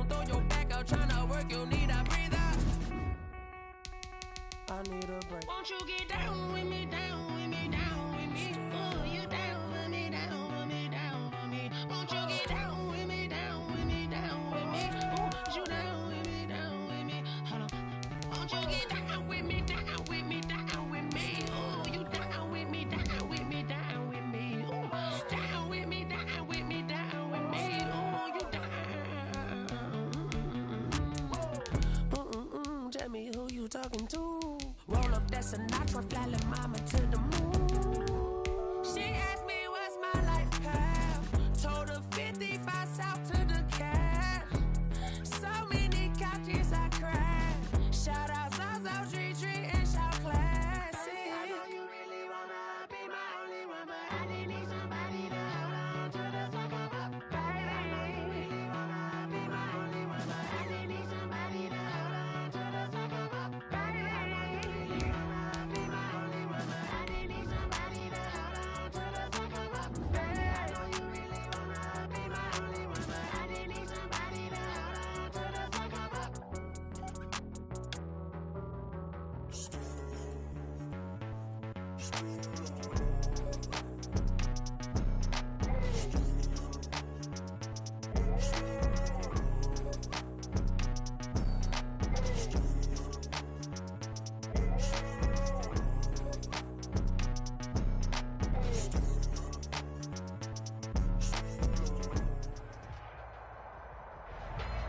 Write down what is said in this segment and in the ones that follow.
throw your back out, tryna work, you need a breather. I need a break. Won't you get down with me, down with me, down with me? Ooh, you down with me, down with me, down with me. Won't you get down with me, down with me, down with me? Ooh, you down with me, down with me. Hold on. Won't you get down with me, down with me, down with me? Ooh, you down with me, down with me, down with me. Ooh, down with me, down with me, down with me. Ooh, you down. Tell me who you talking to. Roll up that Sinatra, fly la mama to the moon. She asked me what's my life path. Told her 55 south to the cat. So many couches I cried. Shout out South Street and shout classic. I know you really wanna be my only one, but I didn't need somebody to hold on to the second up. I know you really wanna be my only one, but I didn't need somebody to hold on to the second up. I know you really wanna be my only one, but I didn't need somebody to hold on to the second up. I know you really wanna be my only one, but I didn't need somebody to hold on to the second up.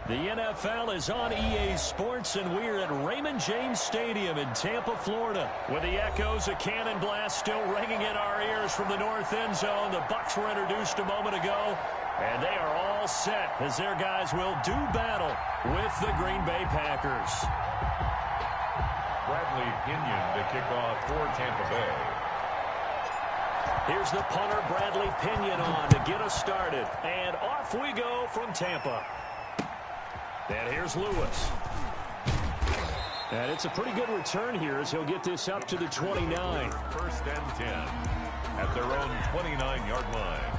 The NFL is on EA Sports, and we're at Raymond James Stadium in Tampa, Florida. With the echoes of Cannon Blast still ringing in our ears from the north end zone, the Bucs were introduced a moment ago, and they are all set as their guys will do battle with the Green Bay Packers. Bradley Pinion to kick off for Tampa Bay. Here's the punter, Bradley Pinion, on to get us started. And off we go from Tampa. And here's Lewis. And it's a pretty good return here as he'll get this up to the 29. First and 10 at their own 29-yard line.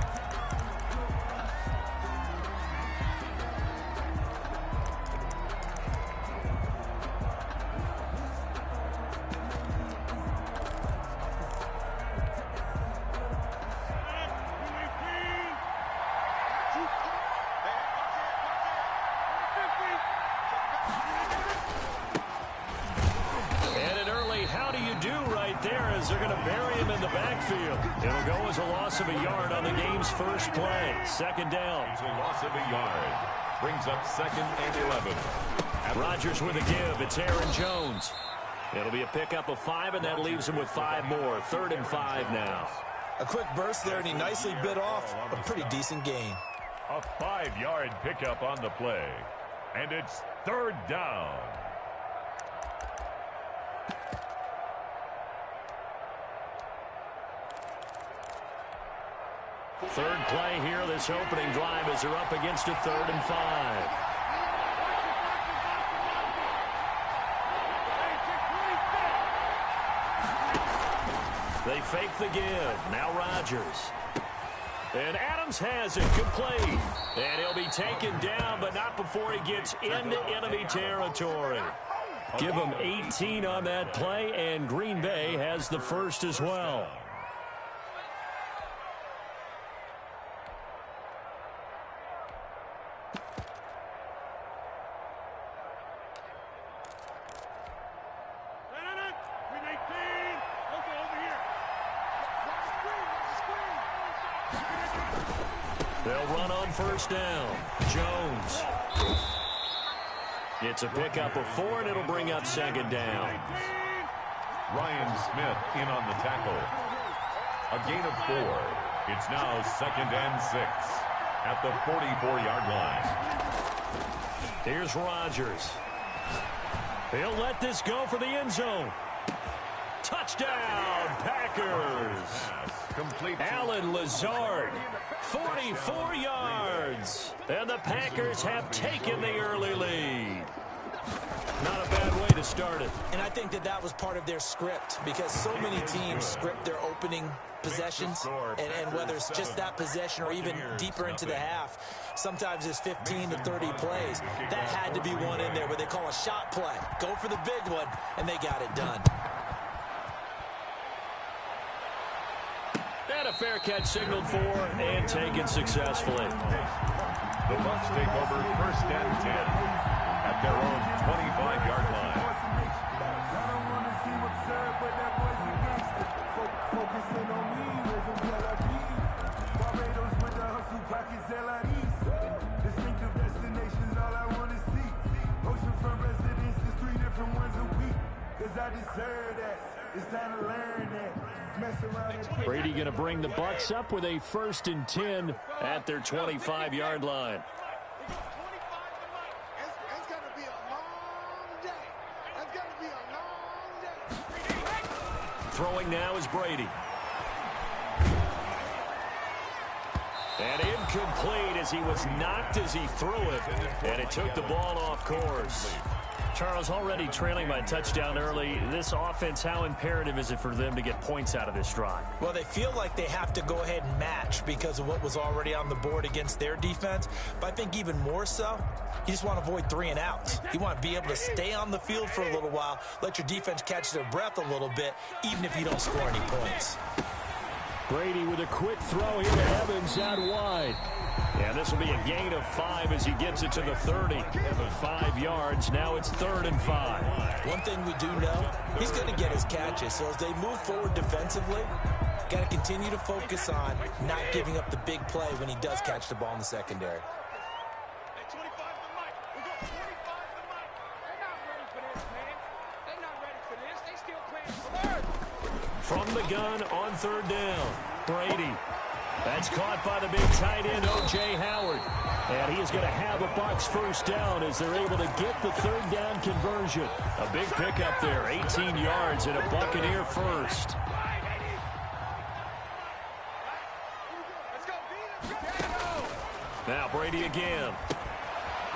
It'll go as a loss of a yard on the game's first play. Second down. It's a loss of a yard. Brings up 2nd and 11. Rodgers with a give. It's Aaron Jones. It'll be a pickup of 5, and that leaves him with 5 more. 3rd and 5 now. A quick burst there, and he nicely bit off a pretty decent gain. A 5-yard pickup on the play. And it's 3rd down. Third play here, this opening drive, as they're up against a 3rd and 5. They fake the give. Now Rodgers. And Adams has it, complete. And he'll be taken down, but not before he gets into enemy territory. Give him 18 on that play, and Green Bay has the first as well. They'll run on first down. Jones. It's a pickup of 4, and it'll bring up 2nd down. Ryan Smith in on the tackle. A gain of 4. It's now 2nd and 6 at the 44-yard line. Here's Rodgers. He'll let this go for the end zone. Touchdown, Packers. Complete. Alan Lazard, 44 yards. And the Packers have taken the early lead. Not a bad way to start it. And I think that was part of their script, because so many teams script their opening possessions, and whether it's just that possession or even deeper into the half, sometimes it's 15 to 30 plays. That had to be one in there where they call a shot play. Go for the big one, and they got it done. And a fair catch signaled for and taken successfully. The Bucs take over 1st and 10 at their own 25-yard line. Distinctive destinations, all I want to see. Oceanfront residences, 3 different ones a week. 'Cause I deserve that. It's time to learn that. Mess around and Brady going to bring the Bucs up with a 1st and 10 at their 25-yard line. It's going to be a long day. It's going to be a long day. Throwing now is Brady. And incomplete as he was knocked as he threw it. And it took the ball off course. Charles, already trailing by a touchdown early. This offense, how imperative is it for them to get points out of this drive? Well, they feel like they have to go ahead and match because of what was already on the board against their defense. But I think even more so, you just want to avoid 3 and outs. You want to be able to stay on the field for a little while, let your defense catch their breath a little bit, even if you don't score any points. Brady with a quick throw here to Evans out wide. And this will be a gain of 5 as he gets it to the 30. 5 yards. Now it's 3rd and 5. One thing we do know, he's going to get his catches. So as they move forward defensively, got to continue to focus on not giving up the big play when he does catch the ball in the secondary. From the gun on 3rd down, Brady. That's caught by the big tight end, O.J. Howard. And he is going to have a Bucs 1st down as they're able to get the 3rd down conversion. A big pickup there, 18 yards and a Buccaneer 1st. Now Brady again.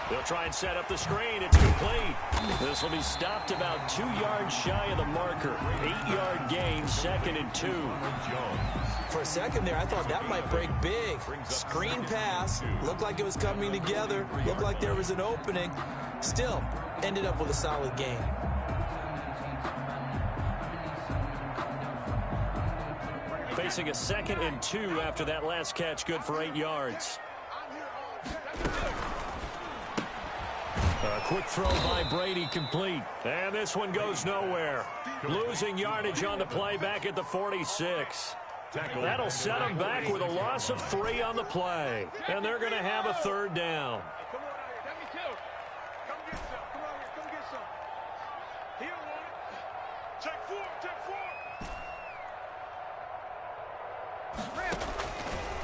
They'll try and set up the screen. It's complete. This will be stopped about 2 yards shy of the marker. 8-yard gain, 2nd and 2. For a second there, I thought that might break big. Screen pass. Looked like it was coming together. Looked like there was an opening. Still, ended up with a solid gain. Facing a 2nd and 2 after that last catch, good for 8 yards. A quick throw by Brady, complete. And this one goes nowhere. Losing yardage on the play back at the 46. That'll set them back with a loss of 3 on the play. And they're going to have a 3rd down.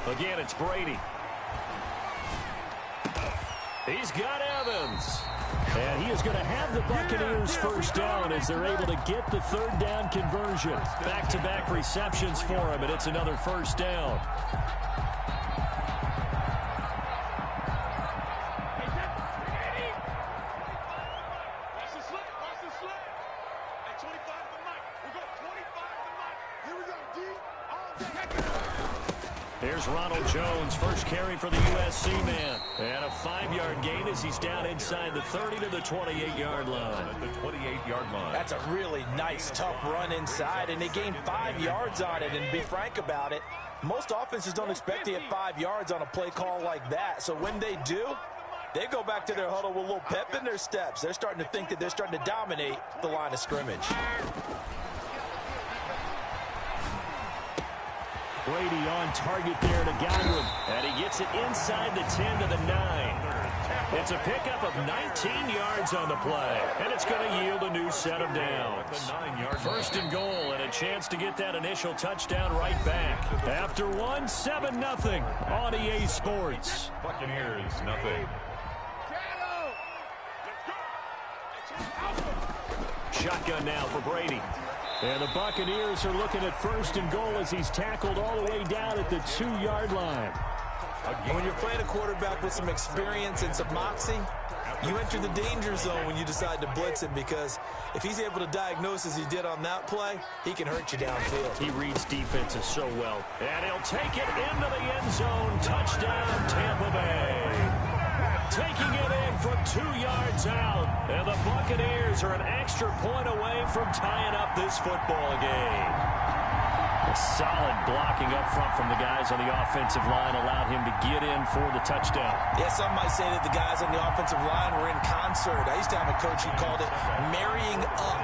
Again, it's Brady. He's got Evans. And he is going to have the Buccaneers 1st down as they're able to get the 3rd down conversion. Back-to-back receptions for him, and it's another 1st down. Here's Ronald Jones, first carry for the USC man. And a 5-yard gain as he's down inside the 30 to the 28-yard line. At the 28-yard line. That's a really nice, tough run inside, and they gained 5 yards on it. And to be frank about it, most offenses don't expect to get 5 yards on a play call like that. So when they do, they go back to their huddle with a little pep in their steps. They're starting to think that they're starting to dominate the line of scrimmage. Brady on target there to Godwin. And he gets it inside the 10 to the 9. It's a pickup of 19 yards on the play. And it's going to yield a new set of downs. 1st and goal and a chance to get that initial touchdown right back. After 1, 7-0 on EA Sports. Buccaneers, nothing. Shotgun now for Brady. And the Buccaneers are looking at 1st and goal as he's tackled all the way down at the 2-yard line. When you're playing a quarterback with some experience and some moxie, you enter the danger zone when you decide to blitz him, because if he's able to diagnose as he did on that play, he can hurt you downfield. He reads defenses so well. And he'll take it into the end zone. Touchdown, Tampa Bay. taking it in from 2 yards out. And the Buccaneers are an extra point away from tying up this football game. A solid blocking up front from the guys on the offensive line allowed him to get in for the touchdown. Yeah, some might say that the guys on the offensive line were in concert. I used to have a coach who called it marrying up,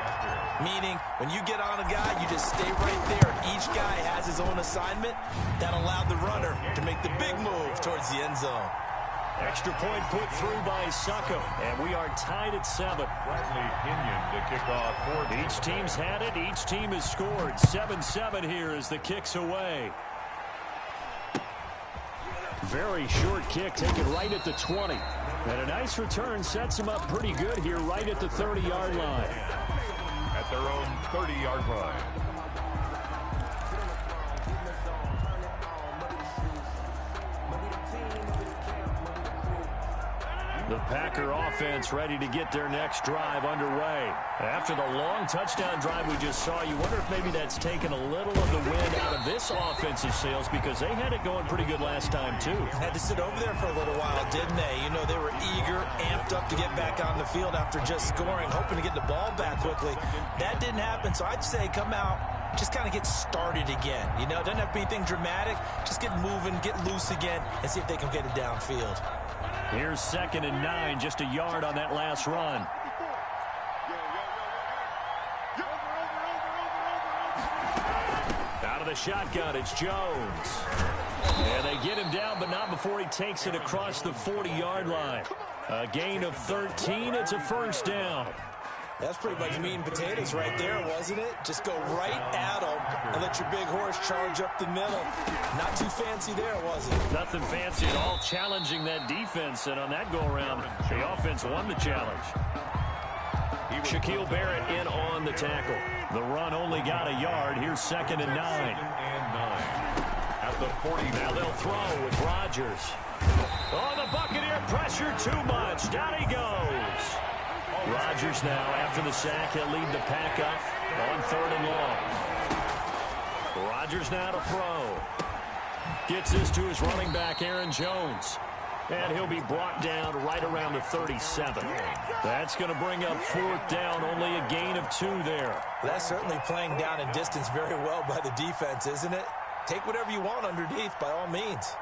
meaning when you get on a guy, you just stay right there. Each guy has his own assignment. That allowed the runner to make the big move towards the end zone. Extra point put through by Succo, and we are tied at 7. Bradley Pinion to kick off for Each team's had it. Each team has scored. 7-7 here as the kick's away. Very short kick taken right at the 20. And a nice return sets them up pretty good here right at the 30-yard line. at their own 30-yard line. The Packer offense ready to get their next drive underway. After the long touchdown drive we just saw, you wonder if maybe that's taken a little of the wind out of this offensive sails because they had it going pretty good last time, too. Had to sit over there for a little while, didn't they? You know, they were eager, amped up to get back on the field after just scoring, hoping to get the ball back quickly. That didn't happen, so I'd say come out, just kind of get started again. You know, it doesn't have to be anything dramatic. Just get moving, get loose again, and see if they can get it downfield. Here's 2nd and 9, just a yard on that last run. Out of the shotgun, it's Jones. And they get him down, but not before he takes it across the 40-yard line. A gain of 13, it's a first down. That's pretty much meat and potatoes right there, wasn't it? Just go right at them and let your big horse charge up the middle. Not too fancy there, was it? Nothing fancy at all, challenging that defense. And on that go-around, the offense won the challenge. Shaquille Barrett in on the tackle. The run only got a yard. Here's 2nd and 9. 2nd and 9 at the 40. Now they'll throw with Rodgers. Oh, the Buccaneer pressure too much. Down he goes. Rodgers now, after the sack, he'll lead the pack up on 3rd and long. Rodgers now to throw. Gets this to his running back, Aaron Jones. And he'll be brought down right around the 37. That's going to bring up 4th down, only a gain of 2 there. That's certainly playing down in distance very well by the defense, isn't it? Take whatever you want underneath, by all means.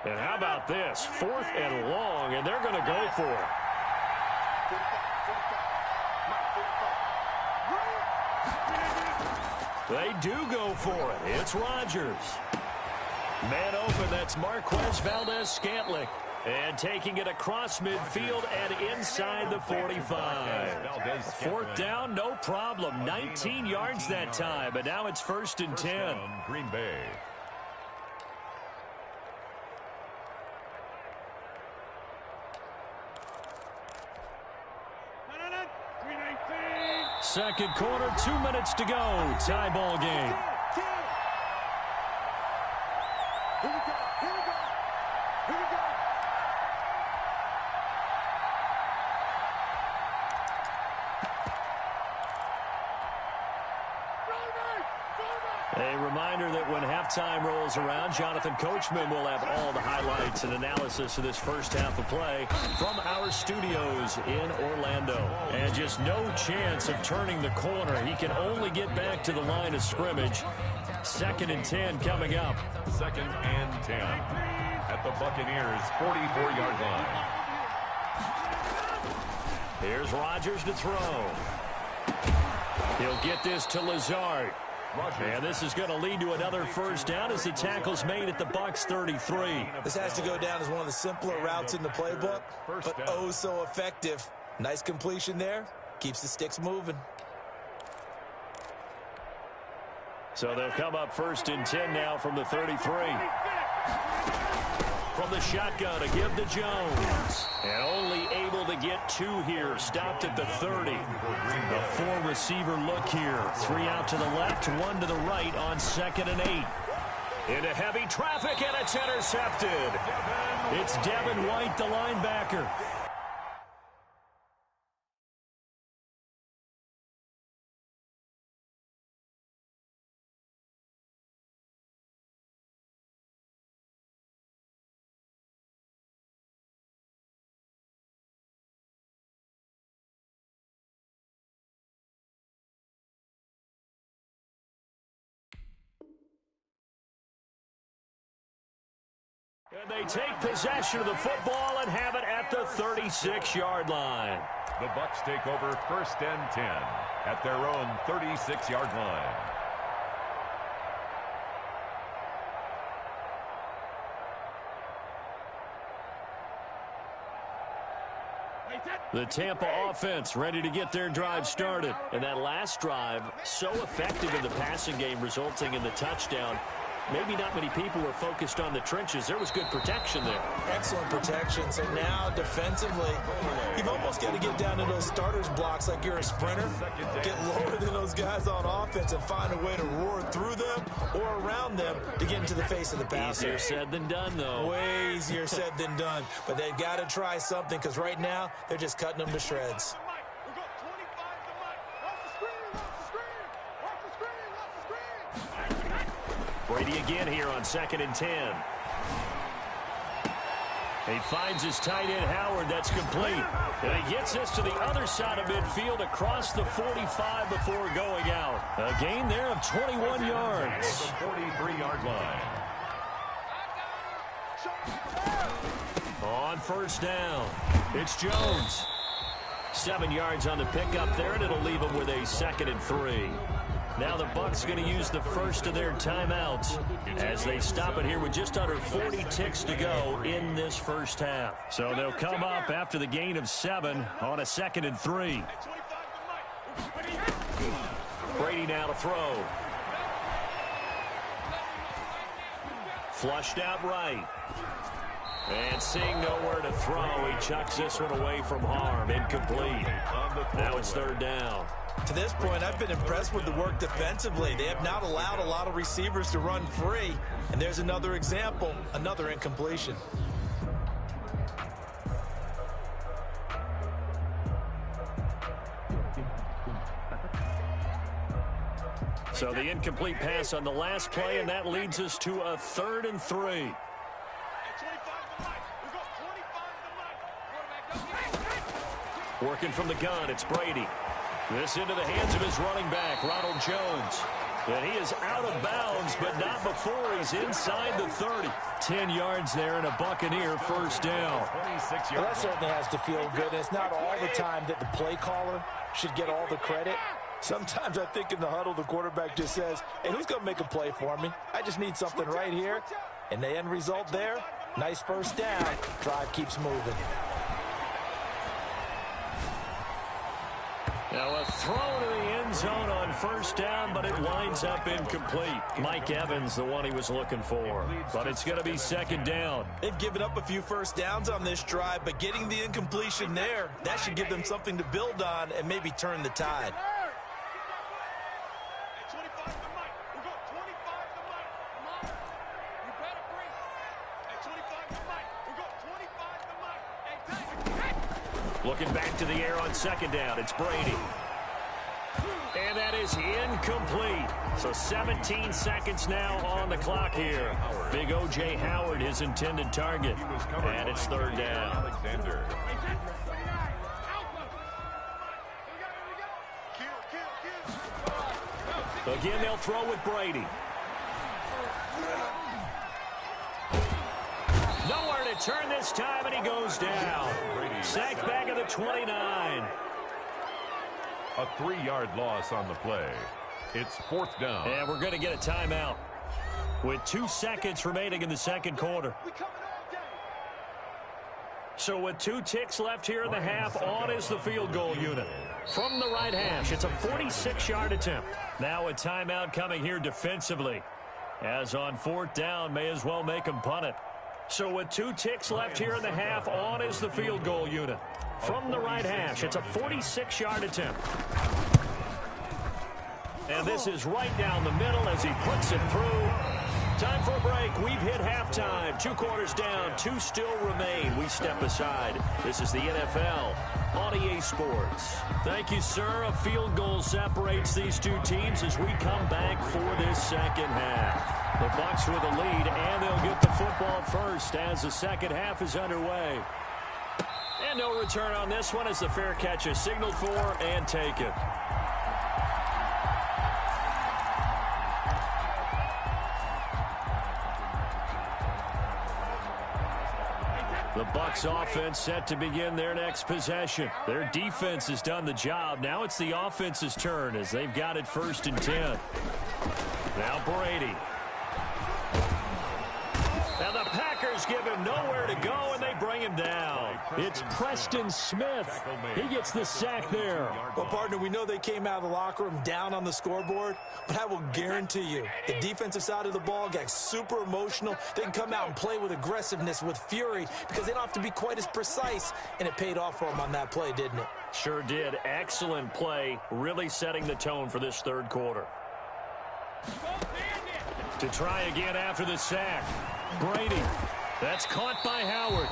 And how about this? 4th and long, and they're going to go for it. They do go for it. It's Rodgers. Man open, that's Marquez Valdez-Scantling. And taking it across midfield and inside the 45. 4th down, no problem. 19 yards that time, but now it's 1st and 10. Green Bay. Second quarter, 2 minutes to go. Tie ball game. A reminder that when halftime rolls around, Jonathan Coachman will have all the highlights and analysis of this first half of play from our studios in Orlando. And just no chance of turning the corner. He can only get back to the line of scrimmage. 2nd and 10 coming up. 2nd and 10 at the Buccaneers' 44-yard line. Here's Rodgers to throw. He'll get this to Lazard. And this is going to lead to another first down as the tackle's made at the Bucs 33. This has to go down as one of the simpler routes in the playbook, but oh so effective. Nice completion there. Keeps the sticks moving. So they'll come up 1st and 10 now from the 33. From the shotgun to give to Jones. And only able to get 2 here. Stopped at the 30. A 4-receiver look here. 3 out to the left, 1 to the right on 2nd and 8. Into heavy traffic, and it's intercepted. It's Devin White, the linebacker. And they take possession of the football and have it at the 36-yard line. The Bucs take over 1st and 10 at their own 36-yard line. The Tampa offense ready to get their drive started. And that last drive, so effective in the passing game, resulting in the touchdown. Maybe not many people were focused on the trenches. There was good protection there. Excellent protection. So now defensively, you've almost got to get down to those starters blocks like you're a sprinter. Get lower than those guys on offense and find a way to roar through them or around them to get into the face of the passer. Easier said than done, though. Way easier said than done. But they've got to try something because right now they're just cutting them to shreds. Brady again here on 2nd and 10. He finds his tight end, Howard. That's complete. And he gets us to the other side of midfield across the 45 before going out. A gain there of 21 yards. The 43-yard line. On 1st down, it's Jones. 7 yards on the pickup there, and it'll leave him with a 2nd and 3. Now the Bucs going to use the first of their timeouts as they stop it here with just under 40 ticks to go in this first half. So they'll come up after the gain of 7 on a 2nd and 3. Brady now to throw. Flushed out right. And seeing nowhere to throw, he chucks this one away from harm. Incomplete. Now it's 3rd down. To this point, I've been impressed with the work defensively. They have not allowed a lot of receivers to run free. And there's another example, another incompletion. So the incomplete pass on the last play, and that leads us to a 3rd and 3. Working from the gun, it's Brady. This into the hands of his running back, Ronald Jones. And he is out of bounds, but not before he's inside the 30. 10 yards there and a Buccaneer 1st down. Well, that certainly has to feel good. And it's not all the time that the play caller should get all the credit. Sometimes I think in the huddle, the quarterback just says, hey, who's going to make a play for me? I just need something right here. And the end result there, nice 1st down. Drive keeps moving. Now a throw to the end zone on 1st down, but it winds up incomplete. Mike Evans, the one he was looking for. But it's going to be 2nd down. They've given up a few 1st downs on this drive, but getting the incompletion there, that should give them something to build on and maybe turn the tide. Looking back to the air on 2nd down, it's Brady. And that is incomplete. So 17 seconds now on the clock here. Big O.J. Howard, his intended target. And it's 3rd down. Again, they'll throw with Brady. Nowhere to turn this time, and he goes down. Sacked back at the 29. A 3-yard loss on the play. It's 4th down. And we're going to get a timeout with 2 seconds remaining in the 2nd quarter. So with 2 ticks left here in the half, on is the field goal unit. From the right hash, it's a 46-yard attempt. Now a timeout coming here defensively. As on 4th down, may as well make them punt it. So with 2 ticks left here in the half, on is the field goal unit. From the right hash, it's a 46-yard attempt. And this is right down the middle as he puts it through. Time for a break. We've hit halftime. 2 quarters down, 2 still remain. We step aside. This is the NFL on EA Sports. Thank you, sir. A field goal separates these 2 teams as we come back for this 2nd half. The Bucs with a lead, and they'll get the football first as the 2nd half is underway. And no return on this one as the fair catch is signaled for and taken. Bucs offense set to begin their next possession. Their defense has done the job. Now it's the offense's turn as they've got it 1st and 10. Now Brady. And the Packers give him nowhere to go, and they bring him down. It's Preston Smith. He gets the sack there. Well, partner, we know they came out of the locker room down on the scoreboard, but I will guarantee you the defensive side of the ball got super emotional. They can come out and play with aggressiveness, with fury, because they don't have to be quite as precise, and it paid off for them on that play, didn't it? Sure did. Excellent play, really setting the tone for this 3rd quarter. To try again after the sack. Brady. That's caught by Howard.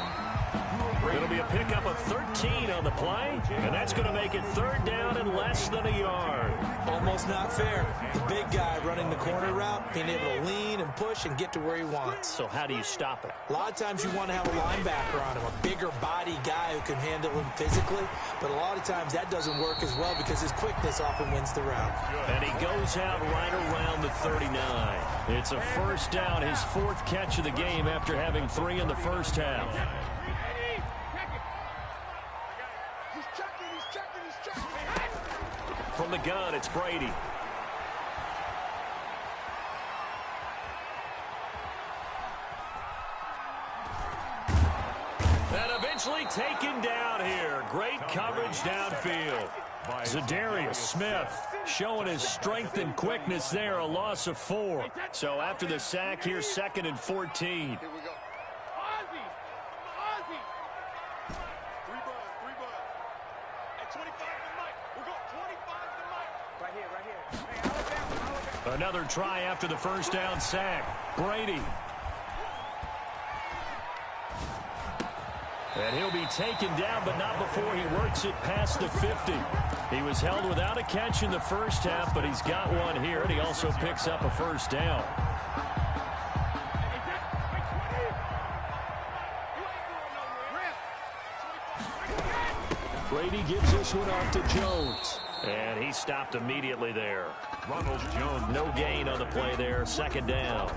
It'll be a pickup of 13 on the play, and that's going to make it 3rd down and less than a yard. Almost not fair. The big guy running the corner route, being able to lean and push and get to where he wants. So how do you stop it? A lot of times you want to have a linebacker on him, a bigger body guy who can handle him physically, but a lot of times that doesn't work as well because his quickness often wins the route. And he goes out right around the 39. It's a 1st down, his 4th catch of the game after having 3 in the 1st half. From the gun, it's Brady. And eventually taken down here. Great coverage downfield. Zadarius Smith showing his strength and quickness there, a loss of 4. So after the sack, here's 2nd and 14. Another try after the 1st down sack. Brady. And he'll be taken down, but not before he works it past the 50. He was held without a catch in the 1st half, but he's got one here, and he also picks up a 1st down. Brady gives this one off to Jones. And he stopped immediately there. Ronald Jones. No gain on the play there. 2nd down.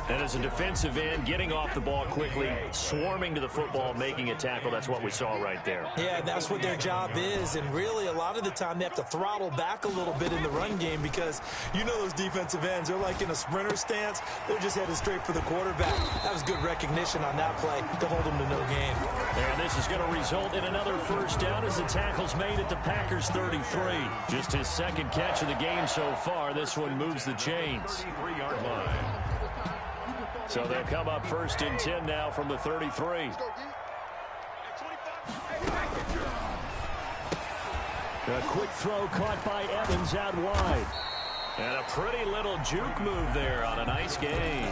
And as a defensive end, getting off the ball quickly, swarming to the football, making a tackle. That's what we saw right there. Yeah, that's what their job is. And really, a lot of the time, they have to throttle back a little bit in the run game because you know those defensive ends, they're like in a sprinter stance. They're just headed straight for the quarterback. That was good recognition on that play to hold them to no gain. And this is going to result in another 1st down as the tackle's made at the Packers' 33. Just his 2nd catch of the game so far. This one moves the chains. 33-yard line. So they'll come up 1st and 10 now from the 33. A quick throw caught by Evans out wide. And a pretty little juke move there on a nice gain.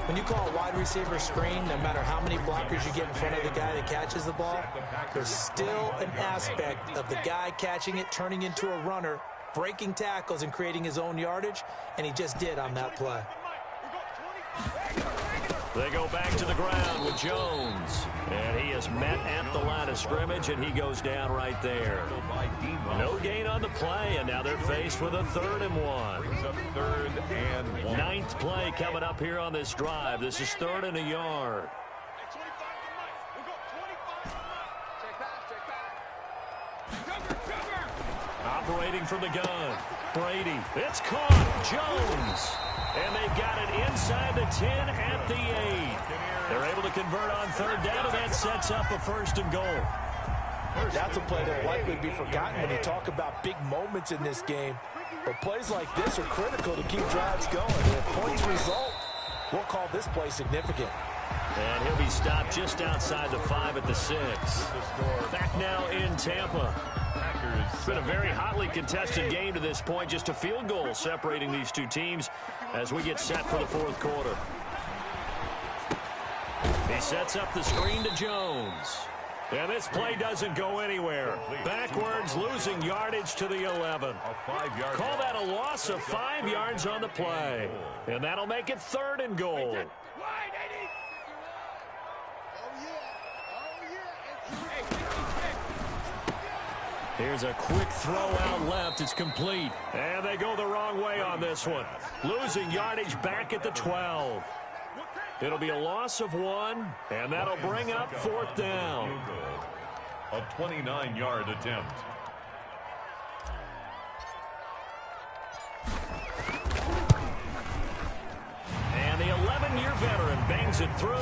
When you call a wide receiver screen, no matter how many blockers you get in front of the guy that catches the ball, there's still an aspect of the guy catching it, turning into a runner, breaking tackles and creating his own yardage, and he just did on that play. They go back to the ground with Jones. And he is met at the line of scrimmage, and he goes down right there. No gain on the play, and now they're faced with a 3rd and 1. 3rd and 1. 9th play coming up here on this drive. This is 3rd and a yard. Operating from the gun. Brady. It's caught. Jones. And they've got it inside the 10 at the 8. They're able to convert on 3rd down, and that sets up a 1st and goal. That's a play that will likely be forgotten when you talk about big moments in this game. But plays like this are critical to keep drives going. And if points result, we'll call this play significant. And he'll be stopped just outside the 5 at the 6. Back now in Tampa. It's been a very hotly contested game to this point. Just a field goal separating these two teams as we get set for the 4th quarter. He sets up the screen to Jones. And this play doesn't go anywhere. Backwards, losing yardage to the 11. Call that a loss of 5 yards on the play. And that'll make it 3rd and goal. Here's a quick throw out left. It's complete. And they go the wrong way on this one. Losing yardage back at the 12. It'll be a loss of 1, and that'll bring up 4th down. A 29-yard attempt. And the 11-year veteran bangs it through.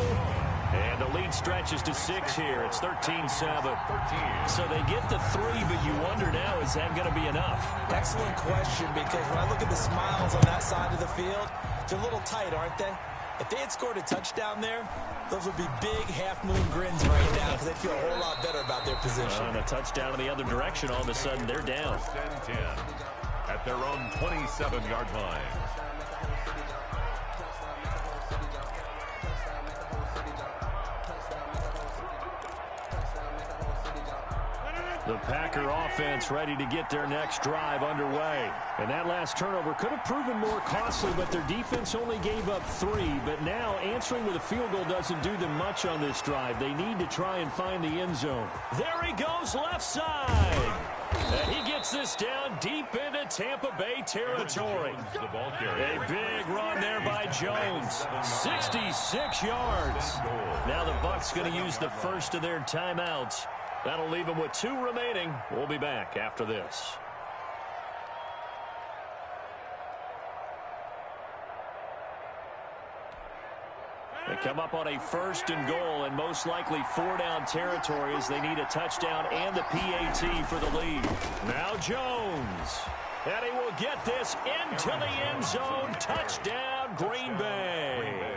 And the lead stretches to 6 here. It's 13-7. So they get the 3, but you wonder now, is that going to be enough? Excellent question, because when I look at the smiles on that side of the field, they're a little tight, aren't they? If they had scored a touchdown there, those would be big half-moon grins right now because they feel a whole lot better about their position. And a touchdown in the other direction, all of a sudden they're down. 10 at their own 27-yard line. The Packer offense ready to get their next drive underway. And that last turnover could have proven more costly, but their defense only gave up 3. But now answering with a field goal doesn't do them much on this drive. They need to try and find the end zone. There he goes, left side. And he gets this down deep into Tampa Bay territory. A big run there by Jones. 66 yards. Now the Bucs going to use the first of their timeouts. That'll leave them with 2 remaining. We'll be back after this. They come up on a 1st and goal and most likely 4-down territory as they need a touchdown and the PAT for the lead. Now Jones. And he will get this into the end zone. Touchdown, Green Bay.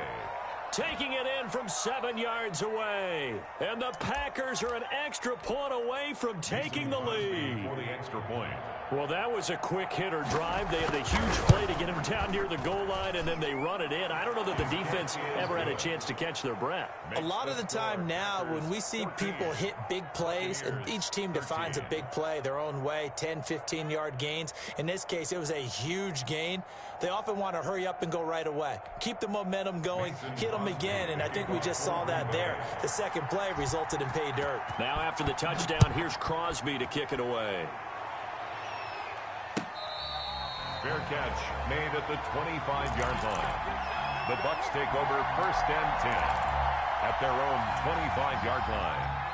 Taking it in from 7 yards away. And the Packers are an extra point away from taking the lead. For the extra point. Well, that was a quick hitter drive. They had the huge play to get him down near the goal line, and then they run it in. I don't know that the defense ever had a chance to catch their breath. A lot of the time now when we see people hit big plays, and each team defines a big play their own way, 10, 15-yard gains. In this case, it was a huge gain. They often want to hurry up and go right away. Keep the momentum going, hit them again, and I think we just saw that there. The second play resulted in pay dirt. Now after the touchdown, here's Crosby to kick it away. Fair catch made at the 25-yard line. The Bucs take over 1st and 10 at their own 25-yard line.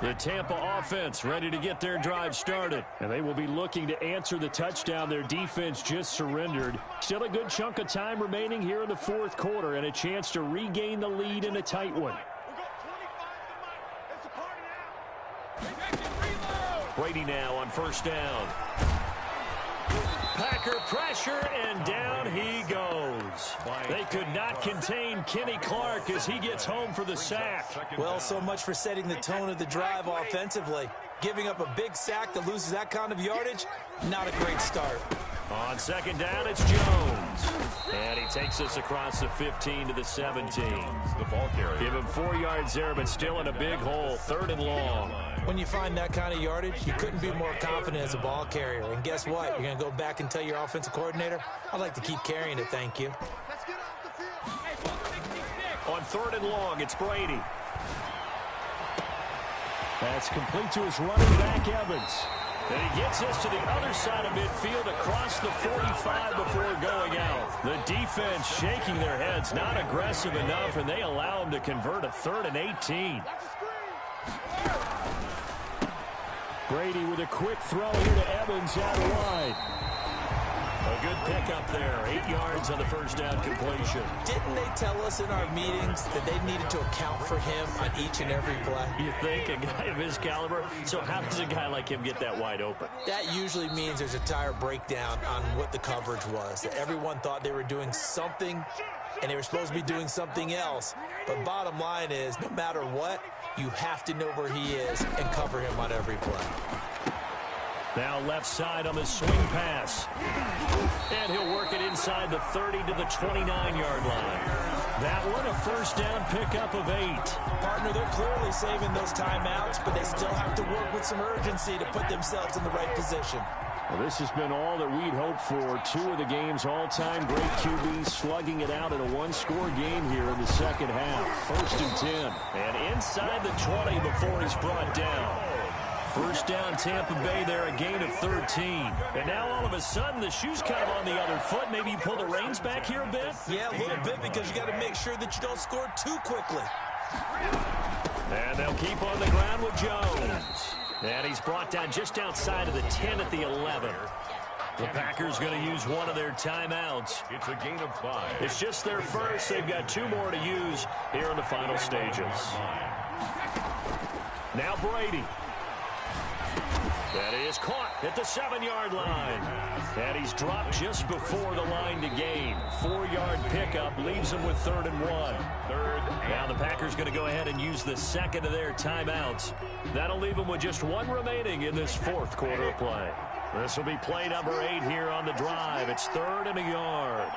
The Tampa offense ready to get their drive started. And they will be looking to answer the touchdown their defense just surrendered. Still a good chunk of time remaining here in the 4th quarter and a chance to regain the lead in a tight one. Brady now on 1st down. Packer pressure, and down he goes. They could not contain Kenny Clark as he gets home for the sack. Well, so much for setting the tone of the drive offensively. Giving up a big sack that loses that kind of yardage, not a great start. On 2nd down, it's Jones. And he takes us across the 15 to the 17. The ball carrier. Give him 4 yards there, but still in a big hole. 3rd and long. When you find that kind of yardage, you couldn't be more confident as a ball carrier. And guess what? You're going to go back and tell your offensive coordinator, I'd like to keep carrying it, thank you. On 3rd and long, it's Brady. That's complete to his running back, Evans. And he gets us to the other side of midfield across the 45 before going out. The defense shaking their heads, not aggressive enough, and they allow him to convert a 3rd and 18. Brady with a quick throw here to Evans out wide. A good pickup there. 8 yards on the 1st down completion. Didn't they tell us in our meetings that they needed to account for him on each and every play? You think? A guy of his caliber? So how does a guy like him get that wide open? That usually means there's a tire breakdown on what the coverage was. That everyone thought they were doing something, and they were supposed to be doing something else. But bottom line is, no matter what, you have to know where he is and cover him on every play. Now left side on the swing pass. And he'll work it inside the 30 to the 29-yard line. That one a 1st down pickup of 8. Partner, they're clearly saving those timeouts, but they still have to work with some urgency to put themselves in the right position. Well, this has been all that we'd hoped for. 2 of the game's all-time great QBs slugging it out in a 1-score game here in the 2nd half. 1st and 10. And inside the 20 before he's brought down. First down, Tampa Bay there, a gain of 13. And now all of a sudden, the shoe's kind of on the other foot. Maybe you pull the reins back here a bit? Yeah, a little bit, because you got to make sure that you don't score too quickly. And they'll keep on the ground with Jones. And he's brought down just outside of the 10 at the 11. The Packers going to use one of their timeouts. It's a gain of 5. It's just their first. They've got 2 more to use here in the final stages. Now Brady. That is caught at the 7-yard line. And he's dropped just before the line to gain. 4-yard pickup leaves him with 3rd and 1. Now the Packers going to go ahead and use the second of their timeouts. That'll leave them with just 1 remaining in this 4th quarter of play. This will be play number 8 here on the drive. It's 3rd and a yard.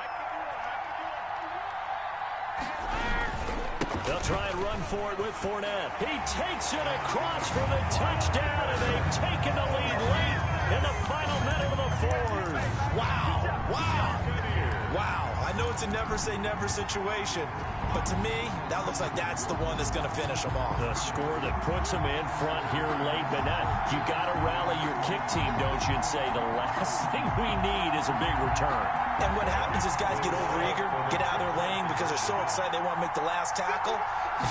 They'll try and run for it with Fournette. He takes it across for the touchdown, and they've taken the lead late in the final minute of the 4th. Wow. Wow. Wow. I know it's a never-say-never situation, but to me, that looks like that's the one that's going to finish them off. The score that puts them in front here late, but now you got to rally your kick team, don't you, and say the last thing we need is a big return. And what happens is guys get overeager, get out of their lane because they're so excited they want to make the last tackle.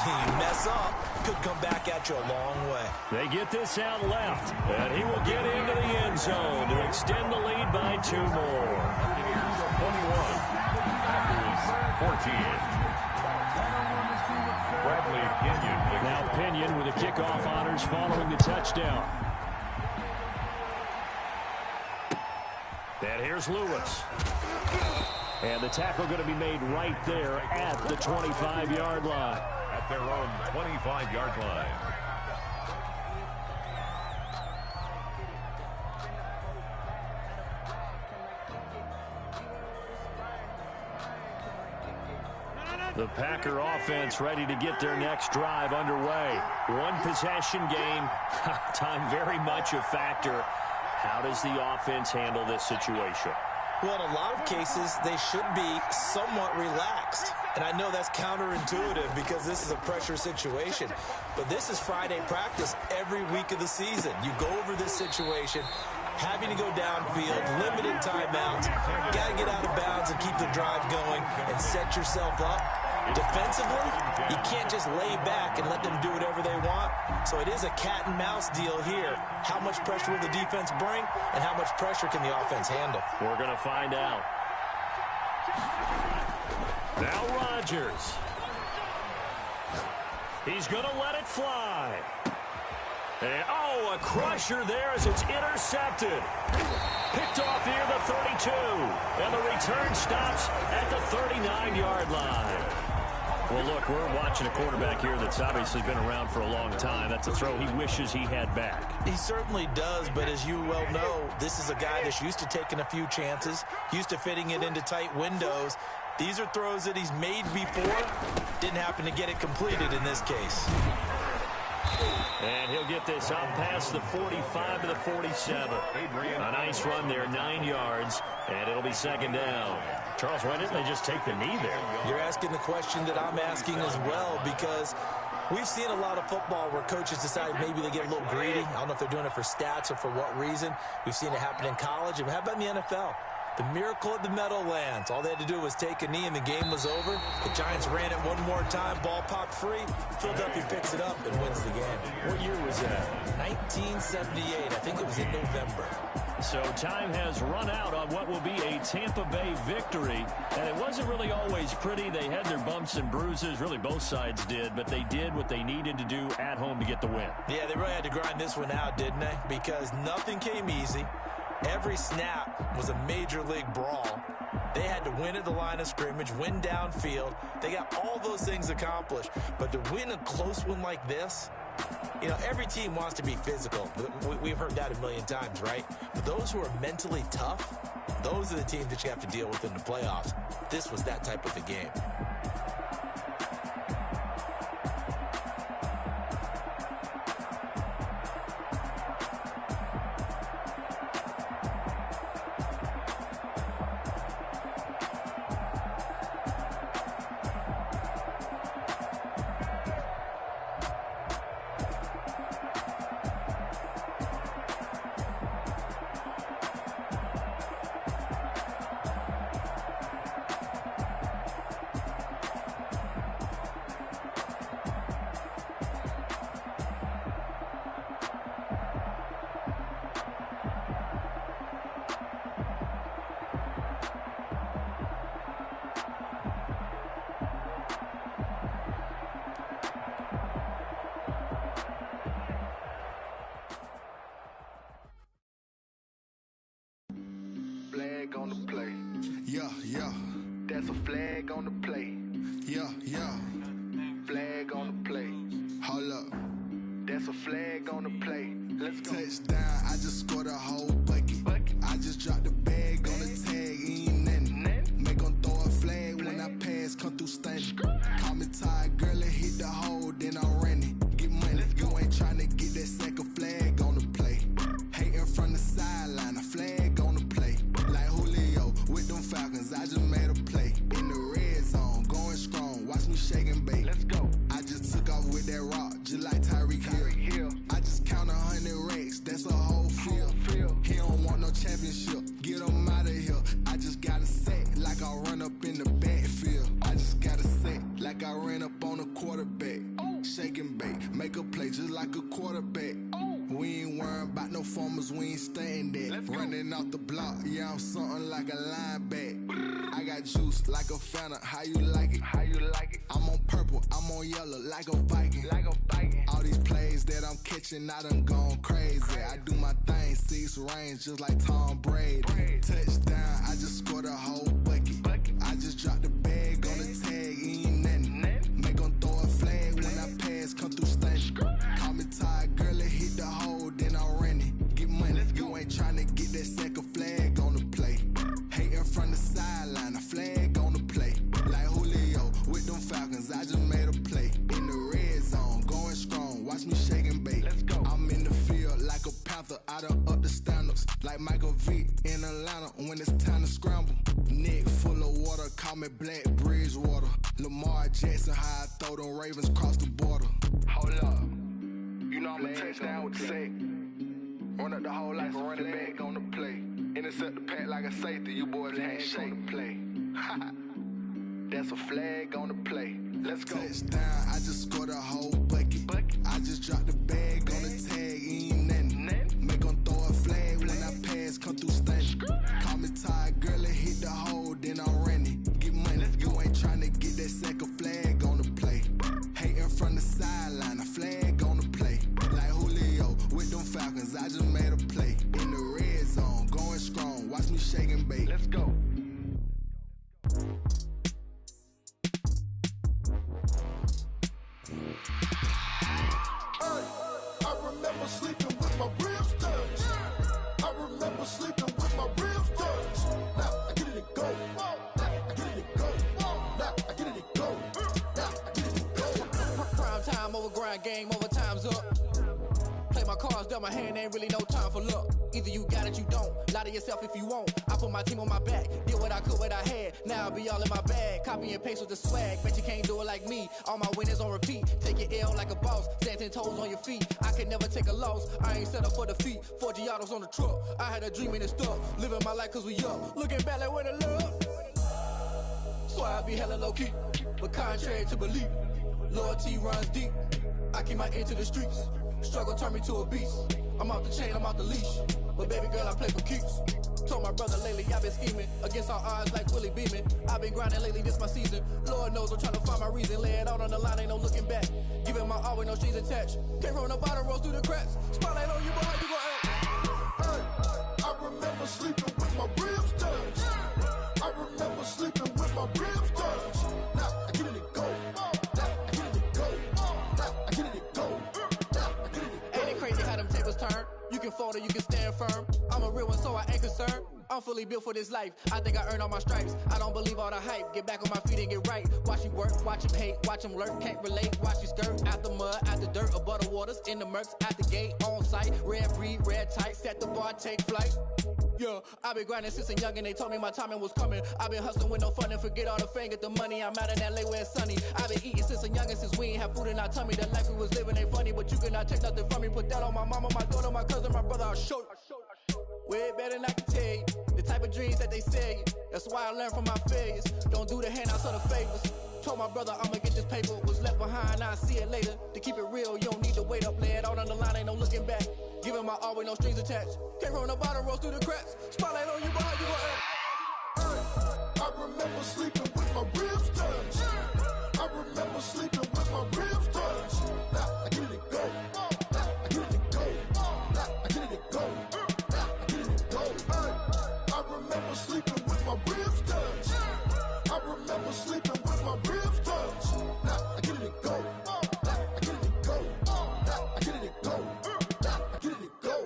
You mess up, could come back at you a long way. They get this out left, and he will get into the end zone to extend the lead by 2 more. 21. Packers 14. Bradley Pinion. Now Pinion with the kickoff honors following the touchdown. And here's Lewis. And the tackle going to be made right there at the 25-yard line. At their own 25-yard line. The Packer offense ready to get their next drive underway. 1 possession game. Time very much a factor. How does the offense handle this situation? Well, in a lot of cases, they should be somewhat relaxed. And I know that's counterintuitive because this is a pressure situation. But this is Friday practice every week of the season. You go over this situation, having to go downfield, limited timeouts, got to get out of bounds and keep the drive going and set yourself up. Defensively, you can't just lay back and let them do whatever they want. So it is a cat and mouse deal here. How much pressure will the defense bring, and how much pressure can the offense handle? We're going to find out. Now Rodgers. He's going to let it fly. And, a crusher there as it's intercepted. Picked off near the 32. And the return stops at the 39-yard line. Well, look, we're watching a quarterback here that's obviously been around for a long time. That's a throw he wishes he had back. He certainly does, but as you well know, this is a guy that's used to taking a few chances, used to fitting it into tight windows. These are throws that he's made before. Didn't happen to get it completed in this case. And he'll get this up past the 45 to the 47. A nice run there, 9 yards, and it'll be 2nd down. Charles, why didn't they just take the knee there? You're asking the question that I'm asking as well, because we've seen a lot of football where coaches decide maybe they get a little greedy. I don't know if they're doing it for stats or for what reason. We've seen it happen in college. And how about in the NFL? The miracle at the Meadowlands. All they had to do was take a knee and the game was over. The Giants ran it one more time. Ball popped free. Philadelphia picks it up and wins the game. What year was that? 1978. I think it was in November. So time has run out on what will be a Tampa Bay victory. And it wasn't really always pretty. They had their bumps and bruises. Really, both sides did. But they did what they needed to do at home to get the win. Yeah, they really had to grind this one out, didn't they? Because nothing came easy. Every snap was a major league brawl. They had to win at the line of scrimmage, win downfield. They got all those things accomplished. But to win a close one like this, you know, every team wants to be physical. We've heard that a million times, right? But those who are mentally tough, those are the teams that you have to deal with in the playoffs. This was that type of a game. come through stunning. Call me tired, girl, and hit the hole, then I'm running. Get money, you ain't tryna get that second flag on the play. Hating from the sideline, a flag on the play. Like Julio with them Falcons, I just made a play. In the red zone, going strong, watch me shake and bake. Let's go. I just took off with that rock, just like Tyreek Hill. I just count 100 racks, that's a whole field. He don't want no championship, get him out of here. I just got a set, like I run up in the backfield. I just got a set, like I ran up on a quarterback. Shake and bake, make a play just like a quarterback. We ain't worrying about no formers, we ain't staying there. Running off the block, yeah, I'm something like a linebacker. I got juice like a Fanta, how you like it? I'm on purple, I'm on yellow, like a Viking. All these plays that I'm catching, I done gone crazy. I do my thing, 6 range, just like Tom Brady. Touchdown, I just scored a whole bucket. I just dropped the bag on the tag, ain't nothing. Make 'em throw a flag when I pass, come through stunning. Call me tired, girl, and hit the hole, then I'm running. Get money, you ain't tryna get that second flag on the play. Hating from the sideline, a flag on the play. Like Julio with them Falcons, I just made a play. In the red zone, going strong, watch me shake and bake. I'm in the field like a panther, I done up the standards. Like Michael Vick in Atlanta when it's time to scramble. Neck full of water, call me Black Bridgewater. Lamar Jackson, how I throw them Ravens cross the border. Hold up, you know I'm a touchdown with the sack. Run up the whole like a running back on the play. Intercept the pack like a safety, you boys ain't shake the play. That's a flag on the play. Let's go. Touchdown, I just scored a whole bucket. I just dropped the bag on the tag, ain't nothing. Make 'em throw a flag when I pass, come through stunning. Call me tired, girl, and hit the hole, then I'm running. Get money, you ain't tryna get that second flag on the play. Hating from the sideline, a flag on the play. Like Julio with them Falcons, I just made a play. In the red zone, going strong, watch me shake and bake. Let's go. I remember sleeping with my ribs touched. I remember sleeping with my ribs touched. Now I get it go. Now I get it go. Now I get it go. Now I get it go. Prime time over grind game, over time's up. Play my cards dealt my hand, ain't really no time for luck. Either you got it, you don't. Lie to yourself if you won't. I put my team on my back, did what I could, what I had. Now I'll be all in my bag. Copy and paste with the swag. Bet you can't do it like me. All my winners on repeat. Take your L like a boss. Stand 10 toes on your feet. I can never take a loss. I ain't set up for defeat. 4 Giottos on the truck. I had a dream and it stuck. Living my life cause we up. Looking back like where the love. So I be hella low key. But contrary to belief, loyalty runs deep. I keep my ear to the streets. Struggle turned me to a beast. I'm off the chain, I'm off the leash. But baby girl, I play for keeps. Told my brother lately I've been scheming. Against all odds like Willie Beeman. I've been grinding lately, this my season. Lord knows I'm trying to find my reason. Lay it out on the line, ain't no looking back. Giving my all with no strings attached. Came from the bottom, rose through the cracks. Spotlight on you, boy, how you gon' act? Hey, I remember sleeping with my ribs touched. I remember sleeping with my ribs touched. Now I get it go. Now I get it go. Now I get it go. Ain't it crazy how them tables turn? You can fold or you can stand firm. I'm a real one, so I ain't concerned. I'm fully built for this life. I think I earned all my stripes. I don't believe all the hype. Get back on my feet and get right. Watch you work, watch him hate, watch him lurk. Can't relate, watch you skirt. Out the mud, out the dirt, above the waters, in the murks, out the gate, on site. Red breed, red tight, set the bar, take flight. Yeah, I've been grinding since a youngin', they told me my timing was coming. I've been hustling with no fun and forget all the fame, get the money. I'm out in LA where it's sunny. I've been eating since a youngin', since we ain't have food in our tummy. The life we was living ain't funny, but you cannot take nothing from me. Put that on my mama, my daughter, my cousin, my brother, I'll show you. Way better than I can tell you. The type of dreams that they sell you. That's why I learned from my failures. Don't do the handouts or the favors. Told my brother I'ma get this paper. Was left behind, I'll see it later. To keep it real, you don't need to wait up. Lay it out on the line, ain't no looking back. Giving my all with no strings attached. Came from the bottom, rose through the cracks. Spotlight on you, boy, how you gon' act? I remember sleeping with my ribs touched. I remember sleeping with my ribs touched. Now I get it go. Now I get it go. Now I get it go. Now I get it go. I remember sleeping with my ribs touched. I remember sleeping with my ribs touched. Now I get it go. Now I get it go. Now I get it go. Now I get it go.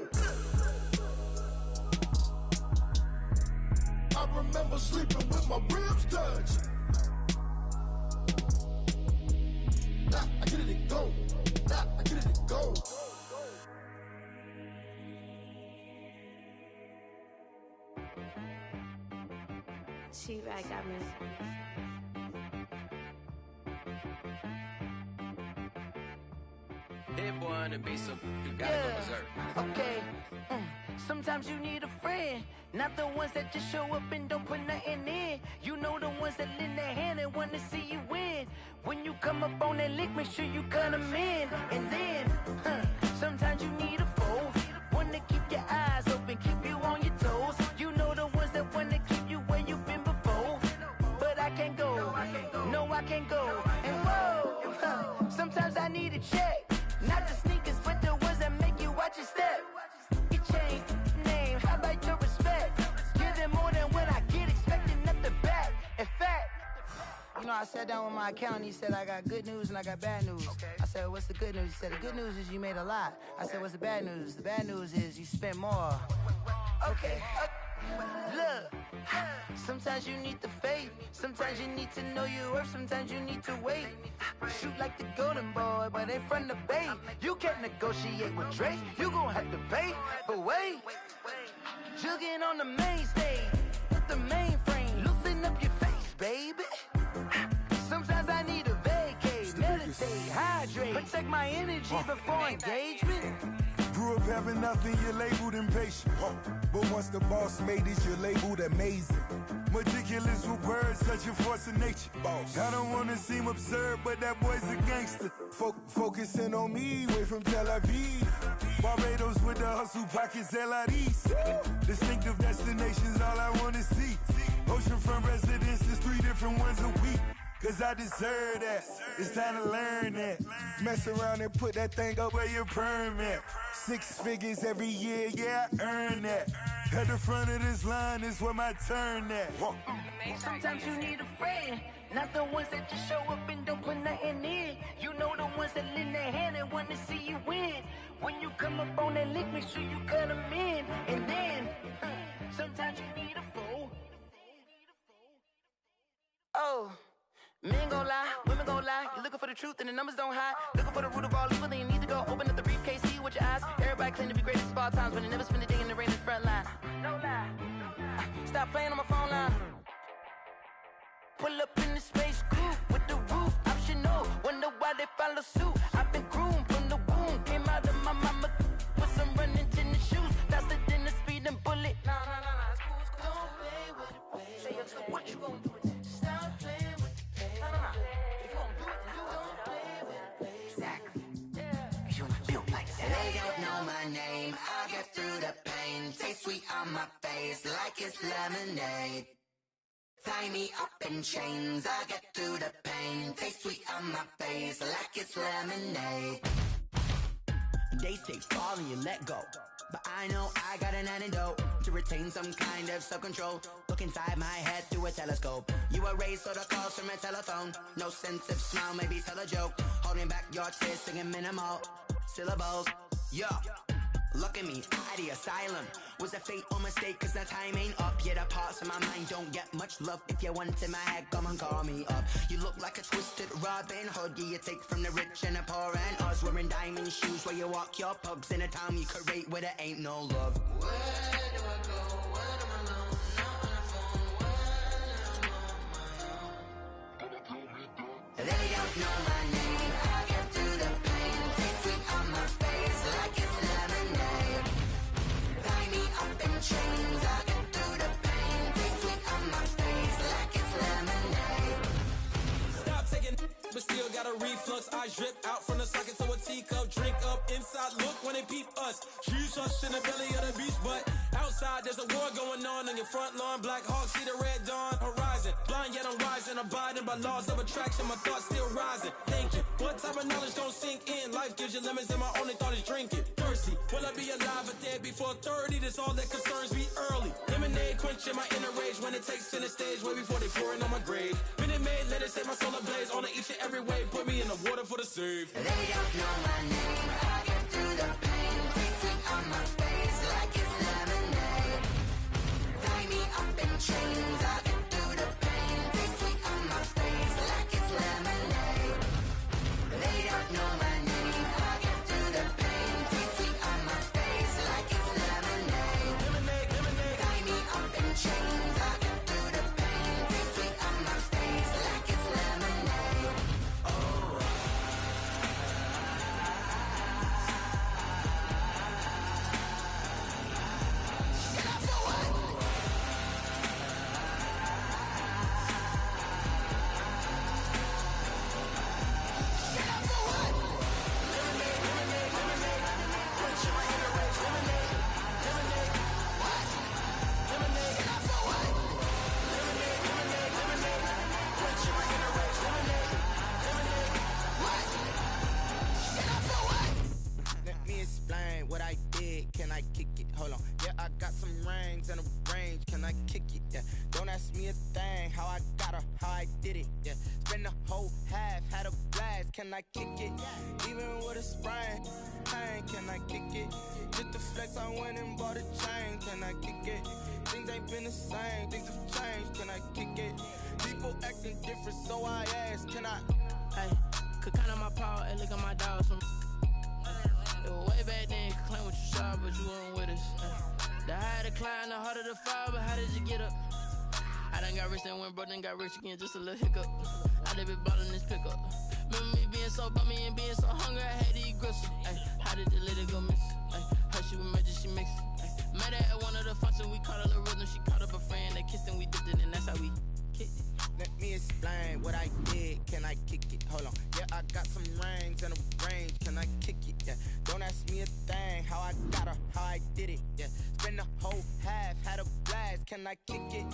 I remember sleeping with my ribs touched. She-Rag got me. Hit one and be some, you gotta go berserk. Okay. Sometimes you need a friend, not the ones that just show up and don't put nothing in. You know the ones that lend their hand and want to see you win. When you come up on that lick, make sure you cut them in. And then, sometimes you need a foe, one to keep your eyes open, keep you on your toes. You know the ones that want to keep you where you've been before. But I can't go, no I can't go. And whoa, sometimes I need a check. Not the sneakers, but the ones that make you watch your step. You change name, how about your respect? Give them more than what I get, expecting nothing back. In fact, you know, I sat down with my accountant, he said, I got good news and I got bad news. I said, what's the good news? He said, the good news is you made a lot. I said, what's the bad news? The bad news is you spent more. Okay. Look, sometimes you need the faith, sometimes you need to know your worth, sometimes you need to wait. Shoot like the golden boy, but ain't from the bay. You can't negotiate with Drake, you gon' have to pay. But wait, jugging on the main stage with the mainframe, loosen up your face, baby. Sometimes I need a vacate, meditate, hydrate, protect my energy before engagement. Grew up having nothing, you're labeled impatient. But once the boss made it, you're labeled amazing. Meticulous with words, such a force of nature. I don't wanna seem absurd, but that boy's a gangster. Focusing on me, way from Tel Aviv. Barbados with the hustle pockets, LIDs. Distinctive destinations, all I wanna see. Oceanfront residences, 3 different ones a week. Cause I deserve that, it's time to learn that. Mess around and put that thing up where your permit. 6 figures every year, yeah, I earn that. At the front of this line is where my turn at. Sometimes you need a friend, not the ones that just show up and don't put nothing in. You know the ones that lend their hand and want to see you win. When you come up on that lick, make sure you cut them in. And then, sometimes you need a foe. Oh. Men gon' lie, women gon' lie. You're looking for the truth and the numbers don't hide. Looking for the root of all evil, then you need to go open up the briefcase, see with your eyes. Everybody claim to be greatest of all times, but they never spend a day in the rain in the front line. No lie. Stop playing on my phone line. Pull up in the space coupe with the roof optional. Wonder why they follow suit. I've been groomed from the womb. Came out of my mama with some running tennis shoes. Faster than the speeding bullet. Nah, it's cool, it's cool. Don't play with it, baby. Say so what you gon' do with it? Stop playing with it. If you gon' do it, then don't play with it, baby. Exactly. Yeah. You built like that. They don't know my name. I'll get through the pain. Taste sweet on my face like it's lemonade. Tie me up in chains. I'll get through the pain. Taste sweet on my face like it's lemonade. They say fall and you let go, but I know I got an antidote to retain some kind of self-control. Look inside my head through a telescope. You erase all the calls from a telephone. No sense of smile, maybe tell a joke. Holding back your tears, singing minimal syllables. Yeah, look at me, out the asylum. Was a fate or mistake, cause the time ain't up. Yet the parts of my mind don't get much love. If you want in my head, come and call me up. You look like a twisted Robin Hood. Yeah, you take from the rich and the poor and us. Wearing diamond shoes where you walk your pugs in a town you could rate where there ain't no love. Where do I go? When I'm alone? Not on the phone. When I'm on my own. They don't know my name. I get through the pain. Taste sweet on my face like it's lemonade. Tie me up in chains. I get through the pain. Taste sweet on my face like it's lemonade. Stop taking, but still got a reflux. I drip out from the socket to a teacup. Drink up inside, look when they peep us. Choose us in the belly of the beast, but outside there's a war going on your front lawn. Black Hawk, see the red dawn horizon. Blind yet I'm rising, abiding by laws of attraction. My thoughts still rising, thinking what type of knowledge don't sink in. Life gives you lemons and my only thought is drinking. Thirsty, will I be alive or dead before 30? That's all that concerns me early. Lemonade quenching my inner rage when it takes center stage way before they pouring on my grave. Minute Maid, let it set my soul ablaze on each and every way. Put me in the water for the save. They don't know my name. I get through the pain. Taste sweet on my face like it's lemonade. Tie me up in chains. I get through the pain. Taste sweet on my face like it's lemonade. They don't know my name. I get through the pain. Taste sweet on my face like it's lemonade. Tie me up in chains. I get through the pain. can I kick it? Yeah, don't ask me a thing, how I got her, how I did it. Yeah, spend the whole half, had a blast, can I kick it? Even with a sprain, pain, can I kick it? Just the flex, I went and bought a chain, can I kick it? Things ain't been the same, things have changed, can I kick it? People acting different, so I ask, can I? Hey, could count on my power, and look at my dogs from. It was way back then, could claim what you saw, but you weren't with us. The higher the climb, the harder the fall, but how did you get up? I done got rich and went broke, then got rich again, just a little hiccup. I done been ballin' this pickup. Remember me being so bummy and being so hungry, I had to eat gristle. Ay, how did the lady go miss? Ay, how she was magic, she mixed. Met her at one of the functions, we caught a little rhythm, she caught up a friend, they kissed and we dipped it, and that's how we kicked it. Let me explain what I did, can I kick it? Hold on, yeah, I got some rings and a range, can I kick it? Yeah, don't ask me a thing, how I got her, how I did it. Yeah, spend the whole half, had a blast, can I kick it?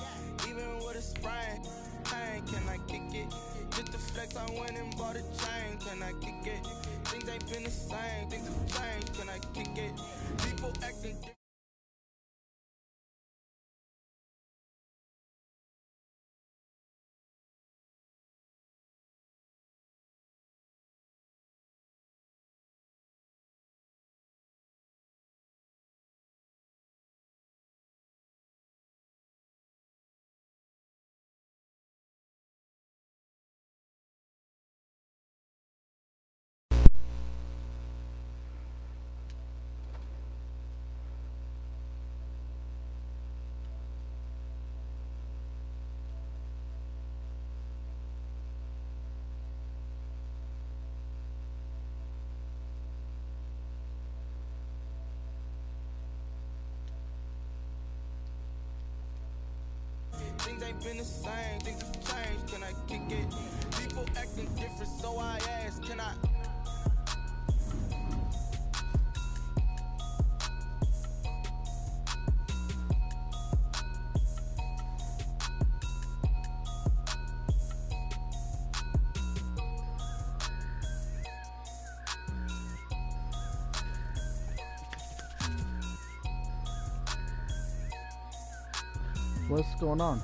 Even with a sprain, pain, can I kick it? Just the flex, I went and bought a chain, can I kick it? Things ain't been the same, things have changed, can I kick it? People acting different. Things ain't been the same, things have changed, can I kick it? People acting different, so I ask, can I? What's going on?